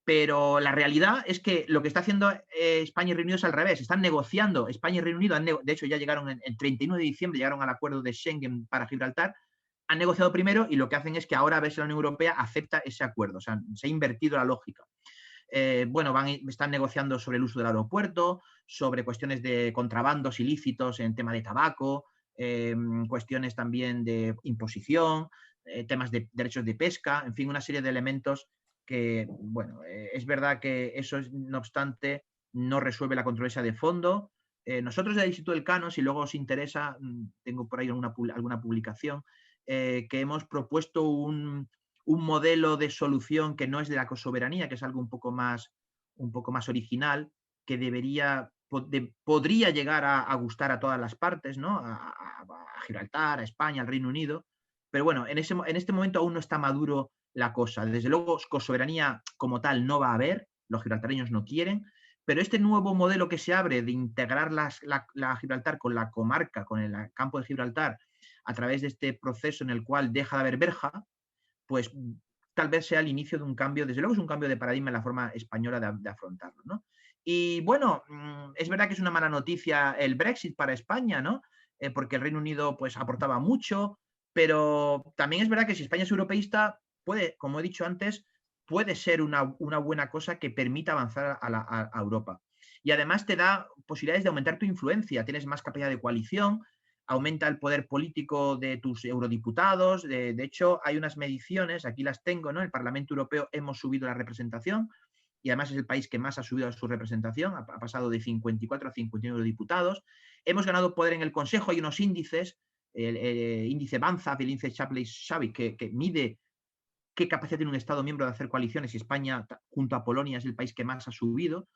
Pero la realidad es que lo que está haciendo España y Reino Unido es al revés. Están negociando, España y Reino Unido, de hecho ya llegaron el 31 de diciembre, llegaron al acuerdo de Schengen para Gibraltar, han negociado primero y lo que hacen es que ahora a ver si la Unión Europea acepta ese acuerdo. O sea, se ha invertido la lógica. Bueno, están negociando sobre el uso del aeropuerto, sobre cuestiones de contrabandos ilícitos en tema de tabaco, cuestiones también de imposición, temas de derechos de pesca, en fin, una serie de elementos que, bueno, es verdad que eso, no obstante, no resuelve la controversia de fondo. Nosotros del Instituto Elcano, si luego os interesa, tengo por ahí alguna publicación, que hemos propuesto un modelo de solución que no es de la cosoberanía, que es algo un poco más original, que podría llegar a gustar a todas las partes, ¿no? A Gibraltar, a España, al Reino Unido. Pero bueno, en este momento aún no está maduro la cosa. Desde luego, cosoberanía como tal no va a haber, los gibraltareños no quieren, pero este nuevo modelo que se abre de integrar la Gibraltar con la comarca, con el campo de Gibraltar, a través de este proceso en el cual deja de haber verja, pues tal vez sea el inicio de un cambio, desde luego es un cambio de paradigma en la forma española de afrontarlo, ¿no? Y bueno, es verdad que es una mala noticia el Brexit para España, ¿no? Porque el Reino Unido pues aportaba mucho, pero también es verdad que si España es europeísta, puede, como he dicho antes, puede ser una buena cosa que permita avanzar a Europa. Y además te da posibilidades de aumentar tu influencia, tienes más capacidad de coalición, aumenta el poder político de tus eurodiputados. De hecho, hay unas mediciones, aquí las tengo, ¿no? El Parlamento Europeo hemos subido la representación y además es el país que más ha subido su representación, ha pasado de 54 a 51 diputados. Hemos ganado poder en el Consejo, hay unos índices, el índice Banzhaf, el índice Shapley-Shevik, que mide qué capacidad tiene un Estado miembro de hacer coaliciones, y España, junto a Polonia, es el país que más ha subido.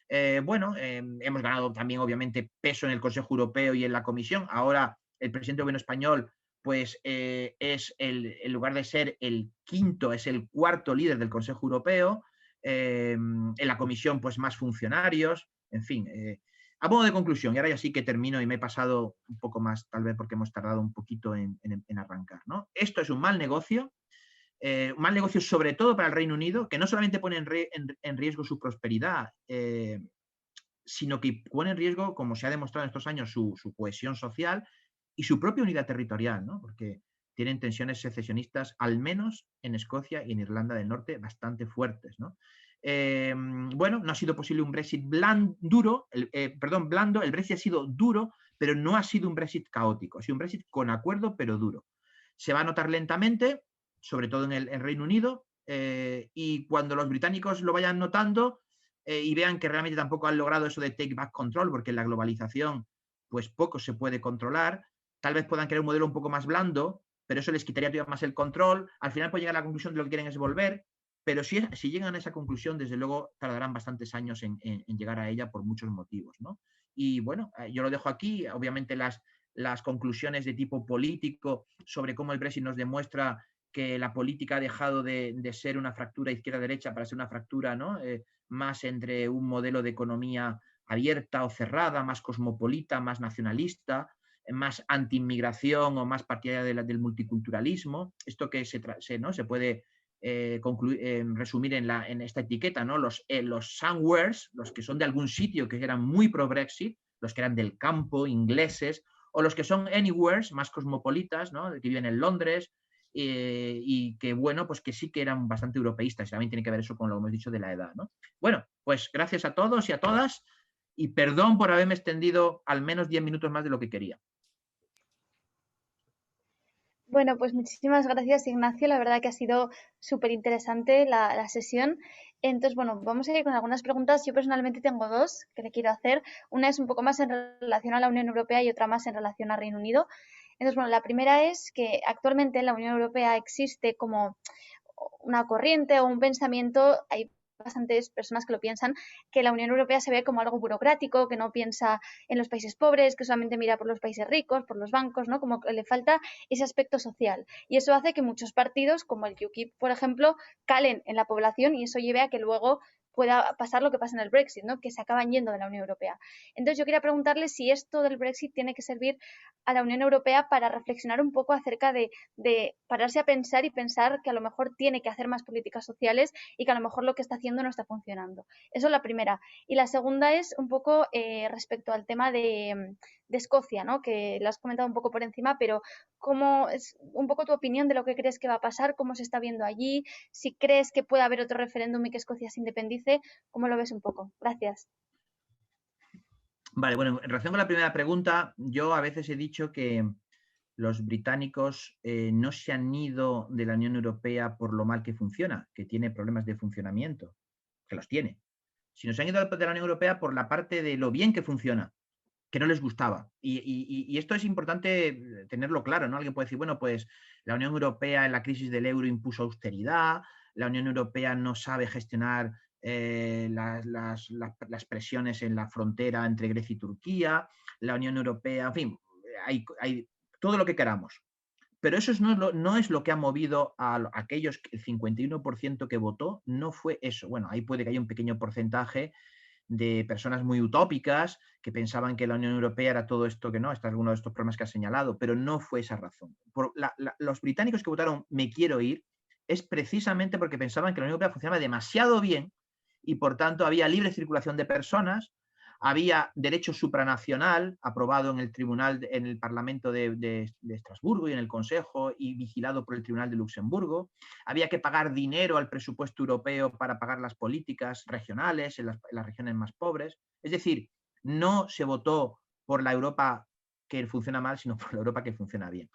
Hemos ganado también, obviamente, peso en el Consejo Europeo y en la Comisión. Ahora el presidente del gobierno español, pues es en lugar de ser el quinto, es el cuarto líder del Consejo Europeo. En la Comisión, pues más funcionarios. En fin, a modo de conclusión, y ahora ya sí que termino y me he pasado un poco más, tal vez porque hemos tardado un poquito en arrancar, ¿no? Esto es un mal negocio. Mal negocio sobre todo para el Reino Unido, que no solamente pone en riesgo su prosperidad, sino que pone en riesgo, como se ha demostrado en estos años, su cohesión social y su propia unidad territorial, ¿no? Porque tienen tensiones secesionistas, al menos en Escocia y en Irlanda del Norte, bastante fuertes, ¿no? Bueno, no ha sido posible un Brexit blando, el Brexit ha sido duro, pero no ha sido un Brexit caótico, ha sido un Brexit con acuerdo, pero duro. Se va a notar lentamente, sobre todo en el Reino Unido, y cuando los británicos lo vayan notando y vean que realmente tampoco han logrado eso de take back control, porque en la globalización pues poco se puede controlar, tal vez puedan crear un modelo un poco más blando, pero eso les quitaría todavía más el control. Al final pueden llegar a la conclusión de lo que quieren es volver, pero si llegan a esa conclusión, desde luego tardarán bastantes años en llegar a ella por muchos motivos, ¿no? Y bueno, yo lo dejo aquí. Obviamente las conclusiones de tipo político sobre cómo el Brexit nos demuestra que la política ha dejado de ser una fractura izquierda-derecha para ser una fractura, ¿no? Más entre un modelo de economía abierta o cerrada, más cosmopolita, más nacionalista, más anti-inmigración o más partidaria del multiculturalismo. Esto que se puede resumir en esta etiqueta, ¿no? Los somewheres, los que son de algún sitio, que eran muy pro-Brexit, los que eran del campo, ingleses, o los que son anywheres, más cosmopolitas, ¿no? Que viven en Londres, y que, bueno, pues que sí que eran bastante europeístas. Y también tiene que ver eso con lo que hemos dicho de la edad, ¿no? Bueno, pues gracias a todos y a todas, y perdón por haberme extendido al menos 10 minutos más de lo que quería. Bueno, pues muchísimas gracias, Ignacio. La verdad que ha sido súper interesante la sesión. Entonces, bueno, vamos a ir con algunas preguntas. Yo personalmente tengo dos que le quiero hacer. Una es un poco más en relación a la Unión Europea y otra más en relación a Reino Unido. Entonces, bueno, la primera es que actualmente en la Unión Europea existe como una corriente o un pensamiento, hay bastantes personas que lo piensan, que la Unión Europea se ve como algo burocrático, que no piensa en los países pobres, que solamente mira por los países ricos, por los bancos, ¿no? Como que le falta ese aspecto social. Y eso hace que muchos partidos, como el UKIP, por ejemplo, calen en la población y eso lleve a que luego pueda pasar lo que pasa en el Brexit, ¿no? Que se acaban yendo de la Unión Europea. Entonces yo quería preguntarle si esto del Brexit tiene que servir a la Unión Europea para reflexionar un poco acerca de pararse a pensar y pensar que a lo mejor tiene que hacer más políticas sociales y que a lo mejor lo que está haciendo no está funcionando. Eso es la primera. Y la segunda es un poco respecto al tema de Escocia, ¿no? Que lo has comentado un poco por encima, pero ¿cómo es un poco tu opinión de lo que crees que va a pasar? ¿Cómo se está viendo allí? Si crees que puede haber otro referéndum y que Escocia se independice, ¿cómo lo ves un poco? Gracias. Vale, bueno, en relación con la primera pregunta, yo a veces he dicho que los británicos no se han ido de la Unión Europea por lo mal que funciona, que tiene problemas de funcionamiento, que los tiene, sino se han ido de la Unión Europea por la parte de lo bien que funciona, que no les gustaba. Y esto es importante tenerlo claro, ¿no? Alguien puede decir, bueno, pues la Unión Europea en la crisis del euro impuso austeridad, la Unión Europea no sabe gestionar las presiones en la frontera entre Grecia y Turquía, la Unión Europea, en fin, hay todo lo que queramos. Pero eso no es lo que ha movido a aquellos, el 51% que votó, no fue eso. Bueno, ahí puede que haya un pequeño porcentaje de personas muy utópicas que pensaban que la Unión Europea era todo esto que no, este es alguno de estos problemas que ha señalado, pero no fue esa razón. Los británicos que votaron me quiero ir es precisamente porque pensaban que la Unión Europea funcionaba demasiado bien y por tanto había libre circulación de personas, había derecho supranacional aprobado en el tribunal, en el Parlamento de Estrasburgo y en el Consejo y vigilado por el Tribunal de Luxemburgo. Había que pagar dinero al presupuesto europeo para pagar las políticas regionales en las regiones más pobres. Es decir, no se votó por la Europa que funciona mal, sino por la Europa que funciona bien.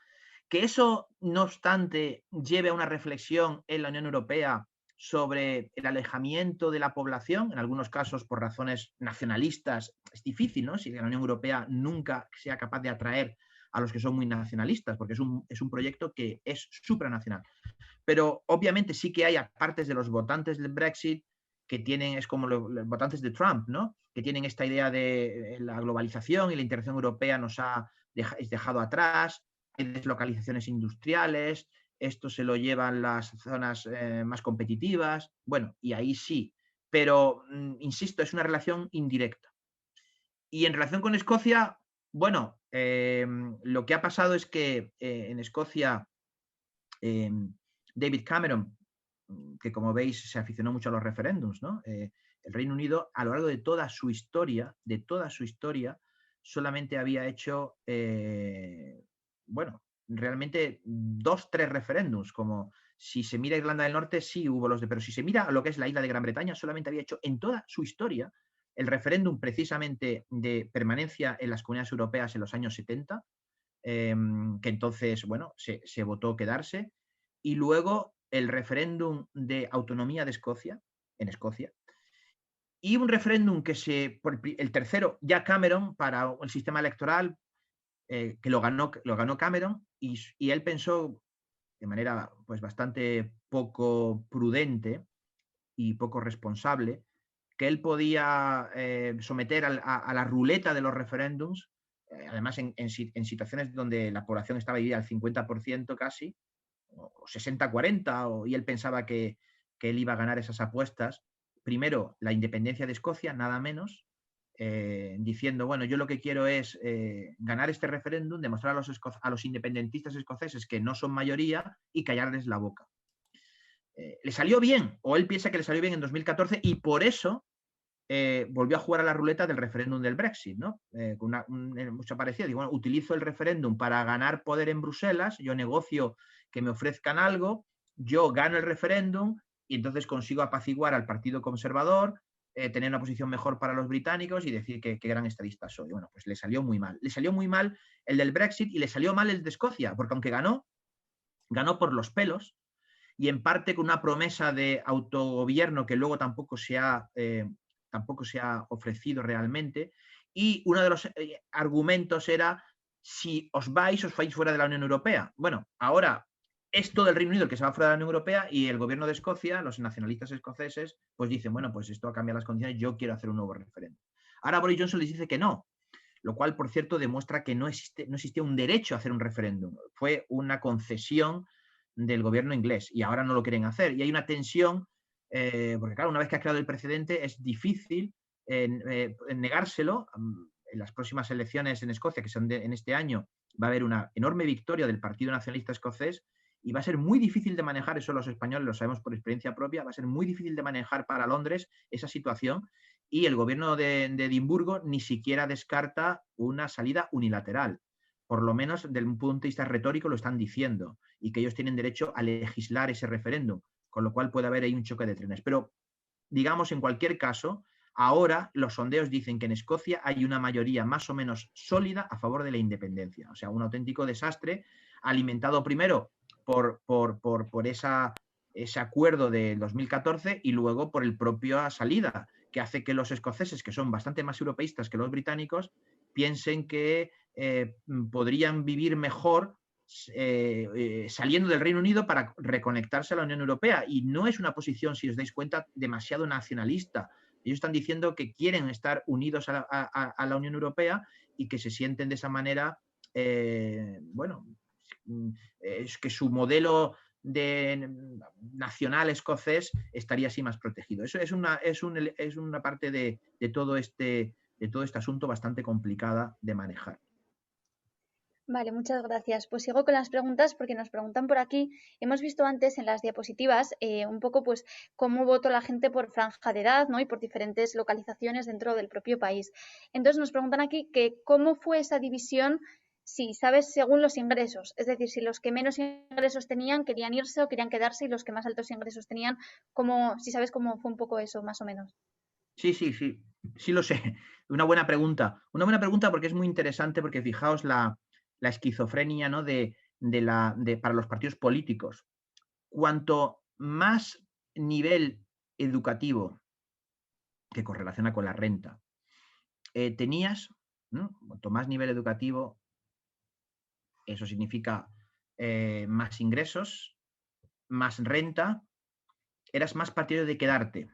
Que eso, no obstante, lleve a una reflexión en la Unión Europea sobre el alejamiento de la población, en algunos casos por razones nacionalistas, es difícil, ¿no? Si la Unión Europea nunca sea capaz de atraer a los que son muy nacionalistas, porque es un proyecto que es supranacional. Pero obviamente sí que hay partes de los votantes del Brexit que tienen, es como los votantes de Trump, ¿no? Que tienen esta idea de la globalización y la integración europea nos ha dejado atrás, hay deslocalizaciones industriales, esto se lo llevan las zonas más competitivas, bueno, y ahí sí, pero insisto, es una relación indirecta. Y en relación con Escocia, bueno, lo que ha pasado es que en Escocia David Cameron, que como veis se aficionó mucho a los referéndums, ¿no? El Reino Unido a lo largo de toda su historia, solamente había hecho, bueno, realmente 2, 3 referéndums, como si se mira Irlanda del Norte, sí hubo los de, pero si se mira lo que es la isla de Gran Bretaña, solamente había hecho en toda su historia el referéndum precisamente de permanencia en las comunidades europeas en los años 70, que entonces, bueno, se votó quedarse, y luego el referéndum de autonomía de Escocia, en Escocia, y un referéndum el tercero, ya Cameron, para el sistema electoral, que lo ganó Cameron, y él pensó de manera pues bastante poco prudente y poco responsable, que él podía someter a la ruleta de los referéndums, además en situaciones donde la población estaba dividida al 50% casi, o 60-40, y él pensaba que él iba a ganar esas apuestas. Primero, la independencia de Escocia, nada menos, diciendo, bueno, yo lo que quiero es ganar este referéndum, demostrar a los independentistas escoceses que no son mayoría y callarles la boca. Le salió bien, o él piensa que le salió bien en 2014, y por eso volvió a jugar a la ruleta del referéndum del Brexit, ¿no? Con mucho parecido. Digo, bueno, utilizo el referéndum para ganar poder en Bruselas, yo negocio que me ofrezcan algo, yo gano el referéndum y entonces consigo apaciguar al Partido Conservador, tener una posición mejor para los británicos y decir que gran estadista soy. Bueno, pues le salió muy mal. Le salió muy mal el del Brexit y le salió mal el de Escocia, porque aunque ganó por los pelos y en parte con una promesa de autogobierno que luego tampoco se ha ofrecido realmente. Y uno de los argumentos era, si os vais fuera de la Unión Europea. Bueno, ahora es todo el Reino Unido el que se va fuera de la Unión Europea y el gobierno de Escocia, los nacionalistas escoceses, pues dicen, bueno, pues esto ha cambiado las condiciones, yo quiero hacer un nuevo referéndum. Ahora Boris Johnson les dice que no, lo cual, por cierto, demuestra que no existía un derecho a hacer un referéndum. Fue una concesión del gobierno inglés y ahora no lo quieren hacer. Y hay una tensión, porque claro, una vez que ha creado el precedente es difícil negárselo. En las próximas elecciones en Escocia, que son en este año, va a haber una enorme victoria del Partido Nacionalista Escocés y va a ser muy difícil de manejar, eso los españoles lo sabemos por experiencia propia, va a ser muy difícil de manejar para Londres esa situación, y el gobierno de Edimburgo ni siquiera descarta una salida unilateral. Por lo menos desde un punto de vista retórico lo están diciendo, y que ellos tienen derecho a legislar ese referéndum, con lo cual puede haber ahí un choque de trenes. Pero, digamos, en cualquier caso, ahora los sondeos dicen que en Escocia hay una mayoría más o menos sólida a favor de la independencia. O sea, un auténtico desastre alimentado primero por ese acuerdo de 2014 y luego por el propio salida, que hace que los escoceses, que son bastante más europeístas que los británicos, piensen que podrían vivir mejor saliendo del Reino Unido para reconectarse a la Unión Europea. Y no es una posición, si os dais cuenta, demasiado nacionalista. Ellos están diciendo que quieren estar unidos a la Unión Europea y que se sienten de esa manera, es que su modelo nacional escocés estaría así más protegido. Eso es una parte de todo este asunto bastante complicada de manejar. Vale, muchas gracias. Pues sigo con las preguntas porque nos preguntan por aquí. Hemos visto antes en las diapositivas un poco pues cómo votó la gente por franja de edad, ¿no? Y por diferentes localizaciones dentro del propio país. Entonces nos preguntan aquí que cómo fue esa división, si sabes, según los ingresos. Es decir, si los que menos ingresos tenían querían irse o querían quedarse, y los que más altos ingresos tenían, si sabes cómo fue un poco eso, más o menos. Sí lo sé. Una buena pregunta. Una buena pregunta porque es muy interesante, porque fijaos la esquizofrenia, ¿no? para los partidos políticos. Cuanto más nivel educativo, que correlaciona con la renta, tenías, ¿no? Cuanto más nivel educativo, eso significa más ingresos, más renta, eras más partidario de quedarte.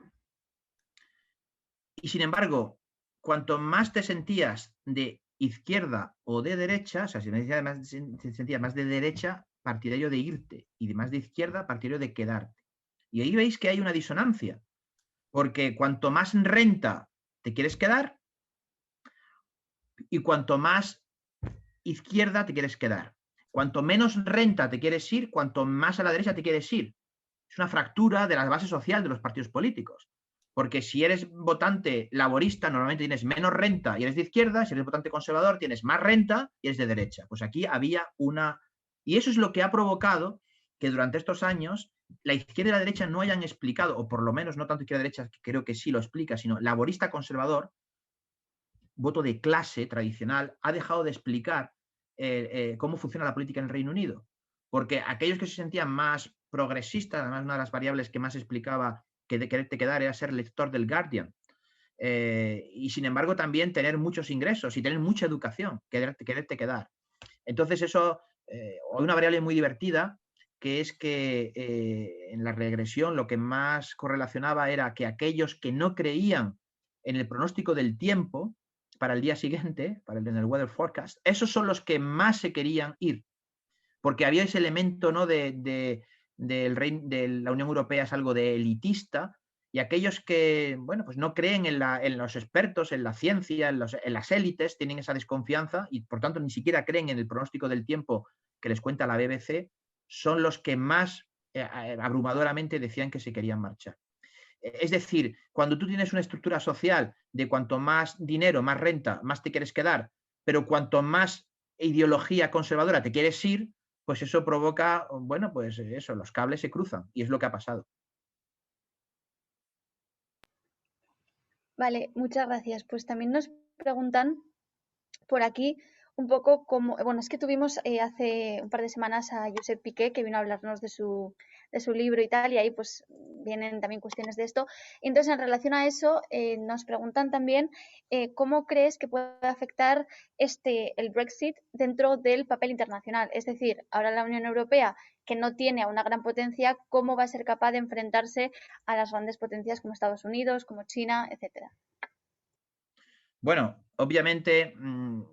Y sin embargo, cuanto más te sentías de izquierda o de derecha, o sea, si te sentías más de derecha, partidario de irte, y de más de izquierda, partidario de quedarte. Y ahí veis que hay una disonancia, porque cuanto más renta te quieres quedar y cuanto más izquierda te quieres quedar. Cuanto menos renta te quieres ir, cuanto más a la derecha te quieres ir. Es una fractura de la base social de los partidos políticos. Porque si eres votante laborista, normalmente tienes menos renta y eres de izquierda. Si eres votante conservador, tienes más renta y eres de derecha. Pues aquí había una... Y eso es lo que ha provocado que durante estos años la izquierda y la derecha no hayan explicado, o por lo menos no tanto izquierda y derecha, que creo que sí lo explica, sino laborista conservador, voto de clase tradicional, ha dejado de explicar cómo funciona la política en el Reino Unido. Porque aquellos que se sentían más progresistas, además una de las variables que más explicaba que de quererte quedar era ser lector del Guardian. Y sin embargo también tener muchos ingresos y tener mucha educación, quererte quedar. Entonces eso, una variable muy divertida, que es que en la regresión lo que más correlacionaba era que aquellos que no creían en el pronóstico del tiempo para el día siguiente, en el weather forecast, esos son los que más se querían ir, porque había ese elemento, ¿no?, de la Unión Europea es algo de elitista, y aquellos que, bueno, pues no creen en los expertos, en la ciencia, en las élites, tienen esa desconfianza y por tanto ni siquiera creen en el pronóstico del tiempo que les cuenta la BBC, son los que más abrumadoramente decían que se querían marchar. Es decir, cuando tú tienes una estructura social de cuanto más dinero, más renta, más te quieres quedar, pero cuanto más ideología conservadora te quieres ir, pues eso provoca, bueno, pues eso, los cables se cruzan y es lo que ha pasado. Vale, muchas gracias. Pues también nos preguntan por aquí un poco como, bueno, es que tuvimos hace un par de semanas a Josep Piqué que vino a hablarnos de su libro y tal, y ahí pues vienen también cuestiones de esto. Entonces, en relación a eso, nos preguntan también cómo crees que puede afectar el Brexit dentro del papel internacional. Es decir, ahora la Unión Europea, que no tiene a una gran potencia, ¿cómo va a ser capaz de enfrentarse a las grandes potencias como Estados Unidos, como China, etcétera? Bueno, obviamente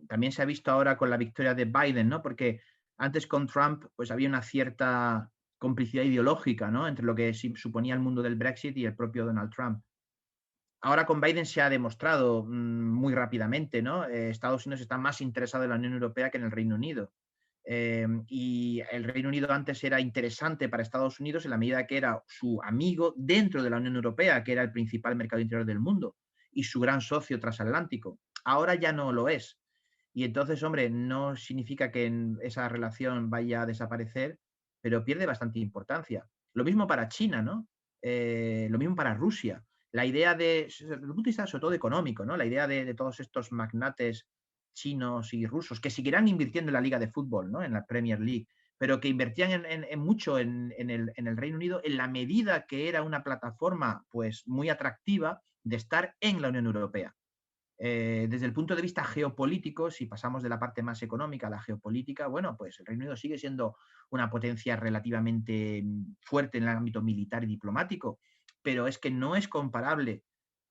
también se ha visto ahora con la victoria de Biden, ¿no? Porque antes con Trump pues había una cierta complicidad ideológica, ¿no?, entre lo que suponía el mundo del Brexit y el propio Donald Trump. Ahora con Biden se ha demostrado muy rápidamente, ¿no? Estados Unidos está más interesado en la Unión Europea que en el Reino Unido. Y el Reino Unido antes era interesante para Estados Unidos en la medida que era su amigo dentro de la Unión Europea, que era el principal mercado interior del mundo y su gran socio transatlántico. Ahora ya no lo es. Y entonces, hombre, no significa que esa relación vaya a desaparecer, pero pierde bastante importancia. Lo mismo para China, ¿no? Lo mismo para Rusia. La idea desde el punto de vista sobre todo económico, ¿no? La idea de todos estos magnates chinos y rusos que seguirán invirtiendo en la liga de fútbol, ¿no?, en la Premier League, pero que invertían mucho en el Reino Unido en la medida que era una plataforma pues muy atractiva de estar en la Unión Europea. Desde el punto de vista geopolítico, si pasamos de la parte más económica a la geopolítica, bueno, pues el Reino Unido sigue siendo una potencia relativamente fuerte en el ámbito militar y diplomático, pero es que no es comparable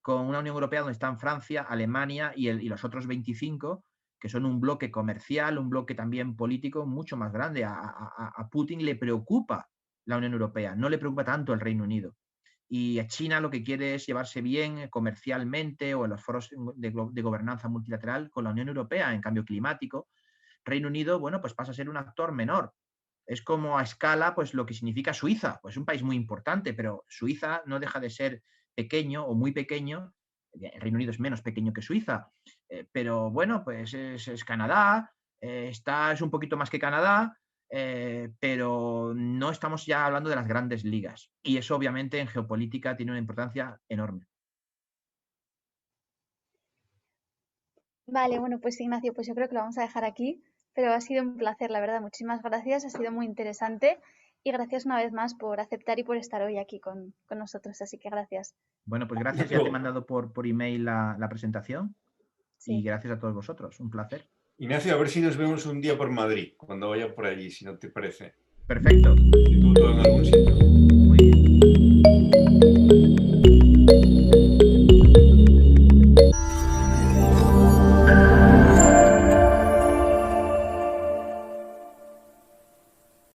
con una Unión Europea donde están Francia, Alemania y los otros 25, que son un bloque comercial, un bloque también político mucho más grande. A Putin le preocupa la Unión Europea, no le preocupa tanto el Reino Unido. Y China lo que quiere es llevarse bien comercialmente o en los foros de gobernanza multilateral con la Unión Europea en cambio climático. Reino Unido, bueno, pues pasa a ser un actor menor. Es como a escala, pues lo que significa Suiza, pues un país muy importante, pero Suiza no deja de ser pequeño o muy pequeño. El Reino Unido es menos pequeño que Suiza, pero bueno, pues es Canadá, es un poquito más que Canadá, pero no estamos ya hablando de las grandes ligas. Y eso obviamente en geopolítica tiene una importancia enorme. Vale, bueno, pues Ignacio, pues yo creo que lo vamos a dejar aquí, pero ha sido un placer, la verdad, muchísimas gracias, ha sido muy interesante y gracias una vez más por aceptar y por estar hoy aquí con nosotros, así que gracias. Bueno, pues gracias, ya te he mandado por email la presentación y Sí. gracias a todos vosotros, un placer. Ignacio, a ver si nos vemos un día por Madrid, cuando vaya por allí, si no te parece. Perfecto. Instituto en algún sitio.